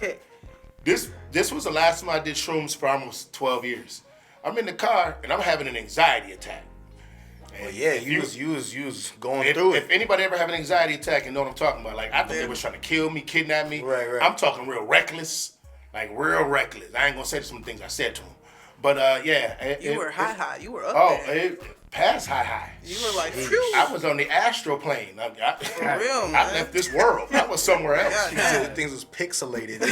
Speaker 1: This was the last time I did shrooms for almost 12 years. I'm in the car and I'm having an anxiety attack. And
Speaker 4: Well, yeah,
Speaker 1: if
Speaker 4: you was going through
Speaker 1: if
Speaker 4: it.
Speaker 1: anybody ever have an anxiety attack and know what I'm talking about, like I thought they was trying to kill me, kidnap me.
Speaker 4: Right.
Speaker 1: I'm talking real reckless, like real reckless. I ain't gonna say some of the things I said to him, but yeah.
Speaker 3: You were high. You were up there.
Speaker 1: It passed high.
Speaker 3: You were like, phew.
Speaker 1: I was on the astral plane.
Speaker 3: For real,
Speaker 1: I
Speaker 3: man.
Speaker 1: left this world. I was somewhere else.
Speaker 3: Yeah.
Speaker 4: Things was pixelated.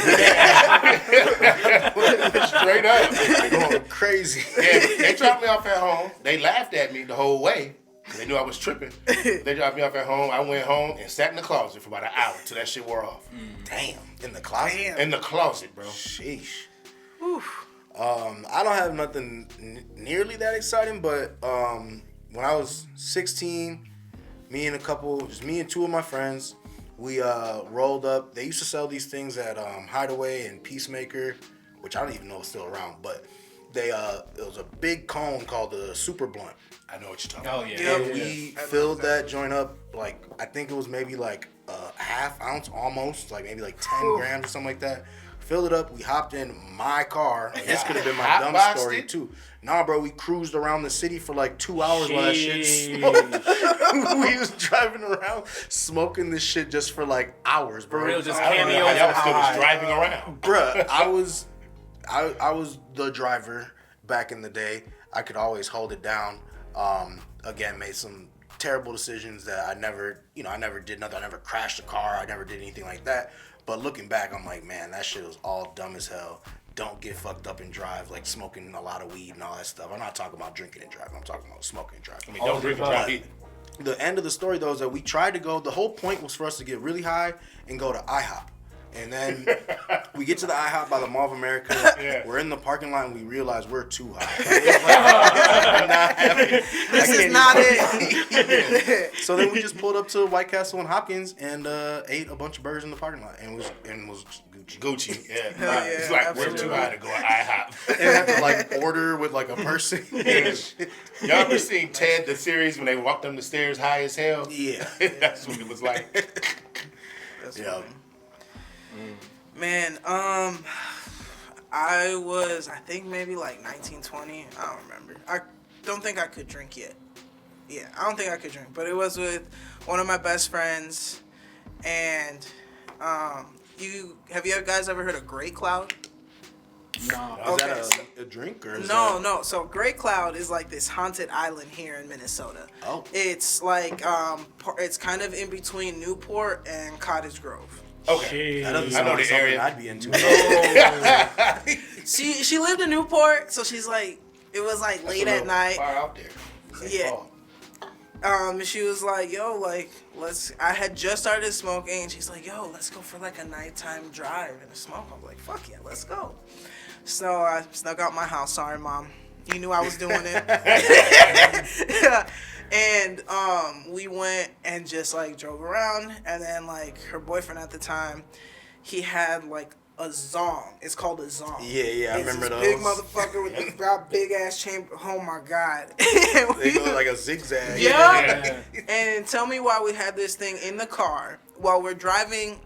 Speaker 1: Straight up.
Speaker 4: Going crazy.
Speaker 1: Yeah, they dropped me off at home. They laughed at me the whole way. They knew I was tripping. They dropped me off at home. I went home and sat in the closet for about an hour till that shit wore off.
Speaker 4: Damn. In the closet.
Speaker 1: In the closet, bro.
Speaker 4: Sheesh. I don't have nothing nearly that exciting, but when I was 16, me and two of my friends, we rolled up. They used to sell these things at Hideaway and Peacemaker, which I don't even know is still around, but it was a big cone called the Super Blunt.
Speaker 1: I know what you're talking about.
Speaker 2: Oh yeah.
Speaker 4: And we filled that joint up, like, I think it was maybe like a half ounce almost, like maybe like 10 grams or something like that. Filled it up, we hopped in my car. Like, this could have been my dumb
Speaker 1: Hotboxed
Speaker 4: story
Speaker 1: it?
Speaker 4: too. Nah, bro, we cruised around the city for like 2 hours while that shit
Speaker 2: Sheesh.
Speaker 4: smoked. We was driving around smoking this shit just for like hours, bro.
Speaker 2: For real, just
Speaker 1: I don't know
Speaker 2: cameos
Speaker 1: how y'all
Speaker 2: and
Speaker 1: still was
Speaker 2: high.
Speaker 1: driving around.
Speaker 4: Bruh, I was the driver back in the day. I could always hold it down. Again, made some terrible decisions that I never did nothing. I never crashed a car. I never did anything like that. But looking back, I'm like, man, that shit was all dumb as hell. Don't get fucked up and drive, like smoking a lot of weed and all that stuff. I'm not talking about drinking and driving. I'm talking about smoking and driving.
Speaker 1: I mean, don't drink and drive either.
Speaker 4: The end of the story, though, is that we tried to go. The whole point was for us to get really high and go to IHOP. And then we get to the IHOP by the Mall of America.
Speaker 1: Yeah.
Speaker 4: We're in the parking lot and we realize we're too high.
Speaker 3: This is not it.
Speaker 4: So then we just pulled up to White Castle and Hopkins and ate a bunch of burgers in the parking lot and was Gucci.
Speaker 1: Gucci, yeah.
Speaker 3: Hell yeah,
Speaker 1: It's like we're
Speaker 3: absolutely.
Speaker 1: too high to go at IHOP.
Speaker 4: And had to like order with like a person.
Speaker 1: Y'all ever seen Ted the series when they walked them the stairs high as hell?
Speaker 4: Yeah.
Speaker 1: That's what it was like.
Speaker 3: That's
Speaker 4: Yeah.
Speaker 3: funny. Man, I think maybe like 19, 20. I don't remember. I don't think I could drink yet. Yeah, I don't think I could drink. But it was with one of my best friends. And have you guys ever heard of Great Cloud?
Speaker 2: No.
Speaker 4: Is
Speaker 3: Okay,
Speaker 4: that a drink or is
Speaker 3: No. So Great Cloud is like this haunted island here in Minnesota.
Speaker 4: Oh.
Speaker 3: It's like it's kind of in between Newport and Cottage Grove.
Speaker 1: Okay.
Speaker 4: That doesn't
Speaker 1: I know
Speaker 4: sound like
Speaker 1: the
Speaker 4: something
Speaker 1: area.
Speaker 4: I'd be into.
Speaker 3: She lived in Newport, so she's like, it was like late at night.
Speaker 1: Far out there. St.
Speaker 3: Yeah.
Speaker 1: Paul.
Speaker 3: She was like, yo, like, I had just started smoking, and she's like, yo, let's go for like a nighttime drive and a smoke. I'm like, fuck yeah, let's go. So I snuck out my house. Sorry, Mom. You knew I was doing it. And we went and just like drove around, and then like her boyfriend at the time, he had like a zong. It's called a zong.
Speaker 4: Yeah, I
Speaker 3: It's
Speaker 4: remember
Speaker 3: this big
Speaker 4: those.
Speaker 3: motherfucker with the big ass chain. Oh my god.
Speaker 4: They go like a zigzag.
Speaker 3: Yeah. And tell me why we had this thing in the car while we're driving.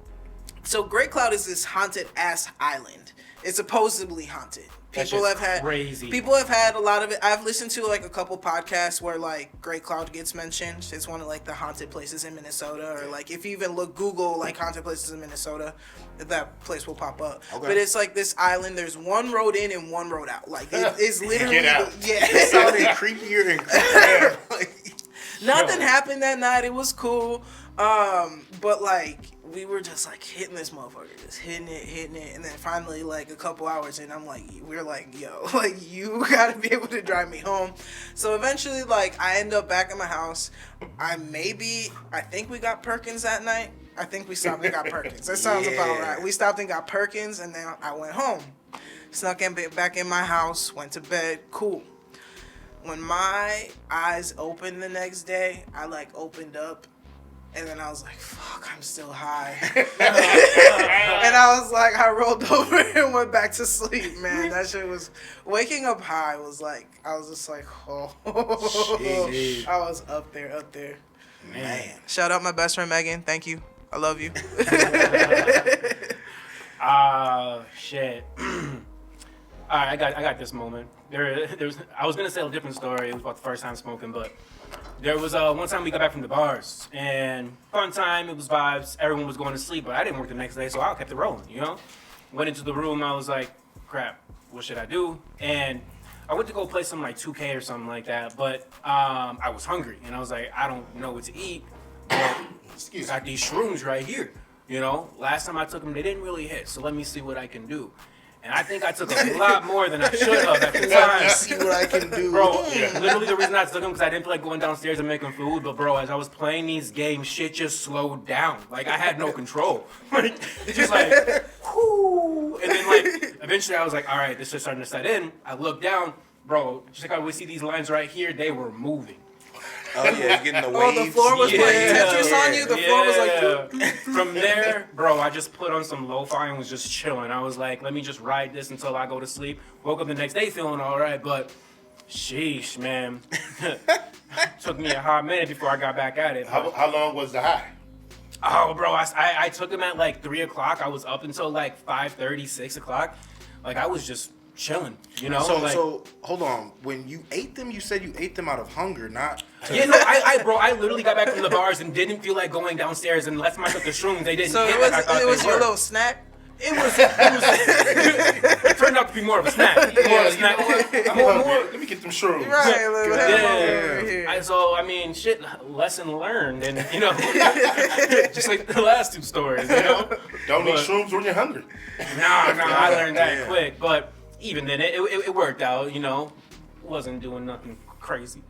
Speaker 3: So Great Cloud is this haunted ass island. It's supposedly haunted.
Speaker 2: That
Speaker 3: People
Speaker 2: shit's
Speaker 3: have had
Speaker 2: crazy.
Speaker 3: People have had a lot of it. I've listened to like a couple podcasts where like Great Cloud gets mentioned. It's one of like the haunted places in Minnesota, or like if you even Google like haunted places in Minnesota, that place will pop up.
Speaker 4: Okay.
Speaker 3: But it's like this island. There's one road in and one road out. Like it's literally
Speaker 1: Get out.
Speaker 4: It sounded
Speaker 3: yeah.
Speaker 4: creepier and creepier. Like,
Speaker 3: Nothing happened that night. It was cool. But like we were just like hitting this motherfucker, just hitting it, and then finally like a couple hours in, we're like, yo, like you gotta be able to drive me home. So eventually, like I end up back at my house. I think we got Perkins that night. I think we stopped and got Perkins. That sounds about right. We stopped and got Perkins, and then I went home. Snuck in back in my house, went to bed, cool. When my eyes opened the next day, I like opened up And then I was like, fuck, I'm still high. And I was like, I rolled over and went back to sleep, man. That shit was, waking up high was like, I was just like, oh.
Speaker 4: Sheesh.
Speaker 3: I was up there.
Speaker 4: Man.
Speaker 3: Shout out my best friend, Megan. Thank you. I love you.
Speaker 2: Shit. All right, I got this moment. There's I was gonna say a different story. It was about the first time smoking, but there was one time we got back from the bars and fun time. It was vibes. Everyone was going to sleep, but I didn't work the next day, so I kept it rolling. You know, went into the room. I was like, crap, what should I do? And I went to go play some like 2K or something like that, but I was hungry and I was like, I don't know what to eat. But
Speaker 1: Excuse
Speaker 2: got
Speaker 1: me.
Speaker 2: these shrooms right here. You know, last time I took them, they didn't really hit. So let me see what I can do. And I think I took a lot more than I should have at the time.
Speaker 4: See what I can do.
Speaker 2: Bro, literally the reason I took them because I didn't feel like going downstairs and making food. But bro, as I was playing these games, shit just slowed down. Like I had no control. Like just like, whoo. And then like eventually I was like, all right, this is starting to set in. I looked down, bro. Just like I would see these lines right here, they were moving.
Speaker 4: Oh yeah, you're getting the
Speaker 3: Oh,
Speaker 4: waves.
Speaker 3: the floor was playing Tetris on you? The floor was like...
Speaker 2: From there, bro, I just put on some lo-fi and was just chilling. I was like, let me just ride this until I go to sleep. Woke up the next day feeling all right, but sheesh, man. Took me a hot minute before I got back at it.
Speaker 1: How long was the high?
Speaker 2: Oh, bro, I took them at like 3 o'clock. I was up until like 5:30, 6 o'clock. Like, I was just chilling, you know?
Speaker 4: So hold on. When you ate them, you said you ate them out of hunger, not.
Speaker 2: Yeah, no, I literally got back from the bars and didn't feel like going downstairs and left myself the shrooms. They didn't
Speaker 3: So
Speaker 2: hit
Speaker 3: it
Speaker 2: like I thought
Speaker 3: was
Speaker 2: they
Speaker 3: your
Speaker 2: were.
Speaker 3: little snack?
Speaker 2: It turned out to be more of a snack. More of a snack.
Speaker 1: Let me get them shrooms.
Speaker 3: Right, look,
Speaker 2: Yeah.
Speaker 3: over here.
Speaker 2: So I mean, shit, lesson learned, and you know, just like the last two stories, you know.
Speaker 1: Don't eat
Speaker 2: But-
Speaker 1: shrooms when you're hungry.
Speaker 2: No, I learned that quick. But even then, it worked out. You know, wasn't doing nothing crazy.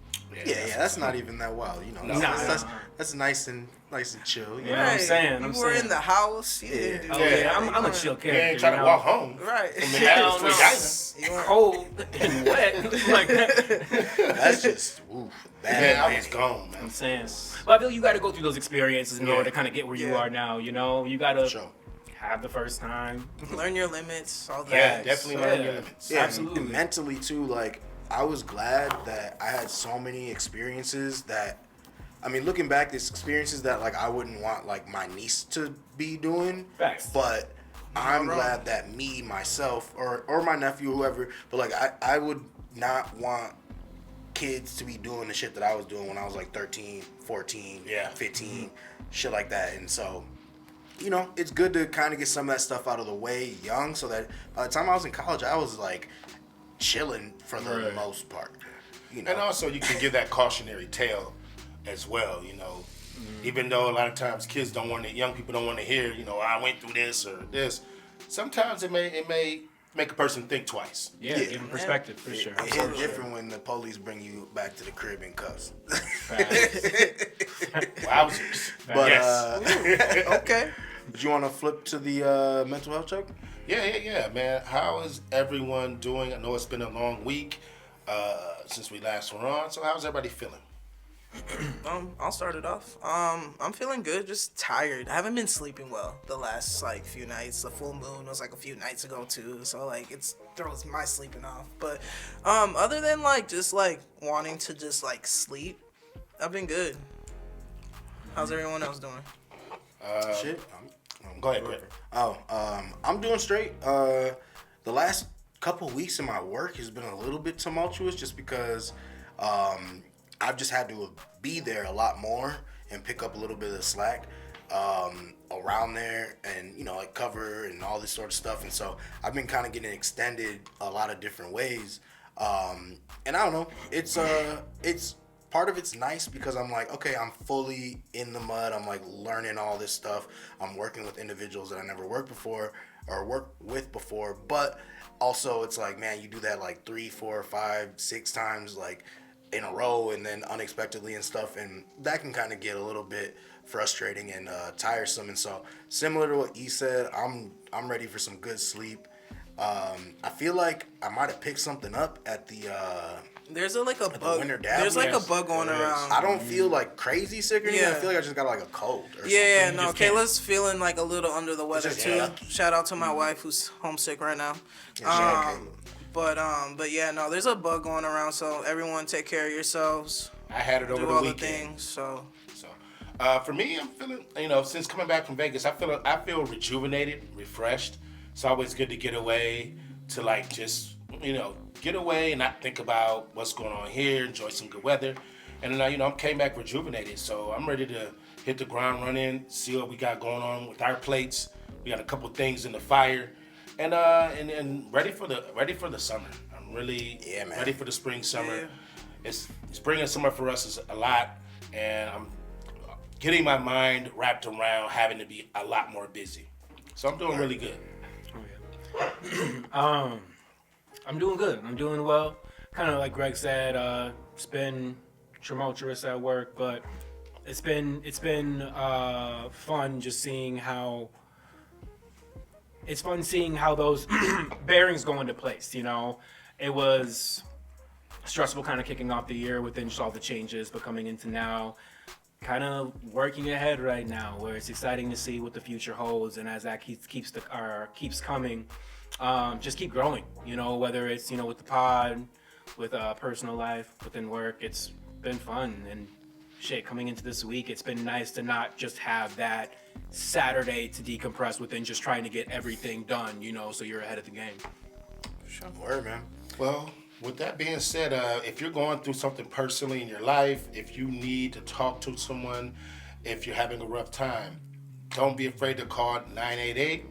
Speaker 4: Yeah, that's not even that wild, you know.
Speaker 1: No.
Speaker 4: That's nice and chill. You
Speaker 2: Yeah,
Speaker 4: know?
Speaker 2: I'm saying,
Speaker 3: You
Speaker 2: I'm
Speaker 3: were
Speaker 2: saying.
Speaker 3: in the house. You didn't do
Speaker 2: Oh
Speaker 3: that.
Speaker 2: yeah, I'm a chill
Speaker 1: You
Speaker 2: character.
Speaker 1: ain't trying
Speaker 2: you
Speaker 1: to
Speaker 2: know?
Speaker 1: walk home.
Speaker 3: Right.
Speaker 2: Hell no.
Speaker 3: You weren't-
Speaker 2: Cold and wet like that.
Speaker 4: That's just bad.
Speaker 1: Man, I was gone, man.
Speaker 2: I'm saying. But I feel you got to go through those experiences in
Speaker 1: Yeah.
Speaker 2: order to kind of get where you
Speaker 3: Yeah.
Speaker 2: are now. You know, you got to
Speaker 4: Sure.
Speaker 2: have the first time.
Speaker 3: Learn your limits. All that.
Speaker 1: Yeah, definitely learn your
Speaker 2: Yeah.
Speaker 1: limits.
Speaker 4: Yeah,
Speaker 2: Absolutely.
Speaker 4: And mentally too, like I was glad that I had so many experiences that, I mean, looking back, there's experiences that like I wouldn't want like my niece to be doing.
Speaker 2: Facts.
Speaker 4: But I'm
Speaker 3: wrong.
Speaker 4: glad that me, myself, or my nephew, whoever, but like I would not want kids to be doing the shit that I was doing when I was like 13, 14,
Speaker 1: Yeah.
Speaker 4: 15, shit like that. And so, you know, it's good to kind of get some of that stuff out of the way young so that by the time I was in college, I was like chilling for the
Speaker 1: Right.
Speaker 4: most part. You know,
Speaker 1: And also, you can give that cautionary tale as well, you know. Even though a lot of times kids don't want to, young people don't want to hear, you know, I went through this or this. Sometimes it may make a person think twice.
Speaker 2: Yeah,
Speaker 4: Yeah.
Speaker 2: give them perspective for sure.
Speaker 4: it hit different when the police bring you back to the crib in cuffs.
Speaker 1: Wowzers.
Speaker 4: But
Speaker 1: Yes.
Speaker 3: Okay.
Speaker 4: do you want to flip to the mental health check?
Speaker 1: Yeah, man. How is everyone doing? I know it's been a long week since we last were on. So how's everybody feeling?
Speaker 3: I'll start it off. I'm feeling good, just tired. I haven't been sleeping well the last like few nights. The full moon was like a few nights ago too, so like it throws my sleeping off. But other than like just like wanting to just like sleep, I've been good. How's everyone else doing?
Speaker 4: Shit.
Speaker 1: Go ahead, Brett.
Speaker 4: Oh, I'm doing straight. The last couple weeks in my work has been a little bit tumultuous just because I've just had to be there a lot more and pick up a little bit of the slack around there and, you know, like cover and all this sort of stuff. And so I've been kind of getting extended a lot of different ways. And I don't know, it's part of it's nice because I'm like, okay, I'm fully in the mud. I'm like learning all this stuff. I'm working with individuals that I never worked with before. But also it's like, man, you do that like 3, 4, 5, 6 times like in a row and then unexpectedly and stuff. And that can kind of get a little bit frustrating and tiresome. And so similar to what he said, I'm ready for some good sleep. I feel like I might have picked something up at the
Speaker 3: There's a bug.
Speaker 4: Winter Dabbler.
Speaker 3: There's like a
Speaker 2: Yes,
Speaker 3: bug going
Speaker 2: there is.
Speaker 3: around.
Speaker 4: I don't feel like crazy sick or anything. I
Speaker 3: Yeah.
Speaker 4: feel like I just got like a cold or
Speaker 3: Yeah,
Speaker 4: something.
Speaker 3: no.
Speaker 2: just can't.
Speaker 3: Kayla's feeling like a little under the weather
Speaker 4: just
Speaker 3: too.
Speaker 4: yucky.
Speaker 3: Shout out to my wife who's homesick right now.
Speaker 4: Yeah,
Speaker 3: But yeah, no. There's a bug going around, so everyone take care of yourselves.
Speaker 1: I had it over
Speaker 3: Do
Speaker 1: the
Speaker 3: all the
Speaker 1: weekend.
Speaker 3: things. So
Speaker 1: So, for me, I'm feeling, since coming back from Vegas, I feel rejuvenated, refreshed. It's always good to get away, to like just, get away and not think about what's going on here, enjoy some good weather. And then, I came back rejuvenated, so I'm ready to hit the ground running, see what we got going on with our plates. We got a couple things in the fire, and ready for the summer. I'm really
Speaker 4: man.
Speaker 1: ready for the spring, summer.
Speaker 3: Yeah.
Speaker 1: It's spring and summer for us is a lot, and I'm getting my mind wrapped around having to be a lot more busy. So I'm doing really good.
Speaker 2: I'm doing good. I'm doing well. Kind of like Greg said, it's been tumultuous at work, but it's been fun just seeing how those bearings go into place. It was stressful kind of kicking off the year within just all the changes, but coming into now, kind of working ahead right now, where it's exciting to see what the future holds, and as that keeps coming, just keep growing. Whether it's with the pod, with personal life, within work, it's been fun. And shit, coming into this week, it's been nice to not just have that Saturday to decompress within just trying to get everything done. So you're ahead of the game.
Speaker 4: Word, man.
Speaker 1: Well, with that being said, if you're going through something personally in your life, if you need to talk to someone, if you're having a rough time, don't be afraid to call 988.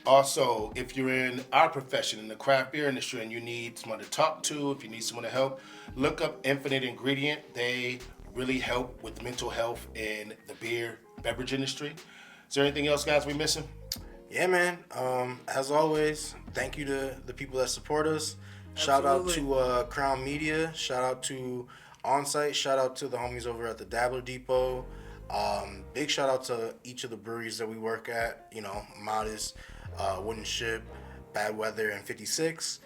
Speaker 1: Also, if you're in our profession, in the craft beer industry, and you need someone to talk to, if you need someone to help, look up Infinite Ingredient. They really help with mental health in the beverage industry. Is there anything else, guys, we missing?
Speaker 4: Yeah, man. As always, thank you to the people that support us. Shout out to Crown Media. Shout out to Onsite. Shout out to the homies over at the Dabbler Depot. Big shout out to each of the breweries that we work at. Modest, Wooden Ship, Bad Weather, and 56.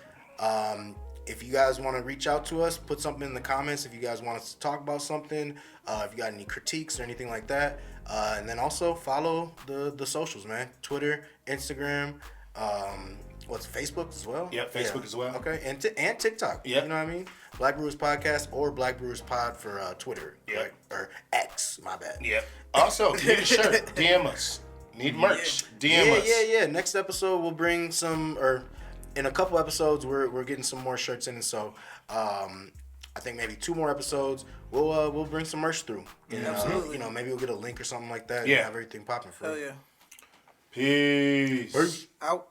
Speaker 4: If you guys want to reach out to us, put something in the comments. If you guys want us to talk about something, if you got any critiques or anything like that. And then also follow the socials, man. Twitter, Instagram, what's Facebook as well?
Speaker 1: Yep, Facebook as well.
Speaker 4: Okay, and TikTok.
Speaker 1: Yep.
Speaker 4: You know what I mean? Black Brewers Podcast or Black Brewers Pod for Twitter.
Speaker 1: Yep.
Speaker 4: Right? Or X, my bad.
Speaker 1: Yeah. Also, need a shirt, DM us. Need merch, DM us.
Speaker 4: Yeah. Next episode we'll bring some, or in a couple episodes we're getting some more shirts in, and so I think maybe 2 more episodes we'll bring some merch through. And,
Speaker 3: Absolutely.
Speaker 4: Maybe we'll get a link or something like that.
Speaker 1: Yeah.
Speaker 4: And have everything popping for
Speaker 3: hell
Speaker 4: you.
Speaker 3: yeah.
Speaker 1: Peace.
Speaker 3: Out.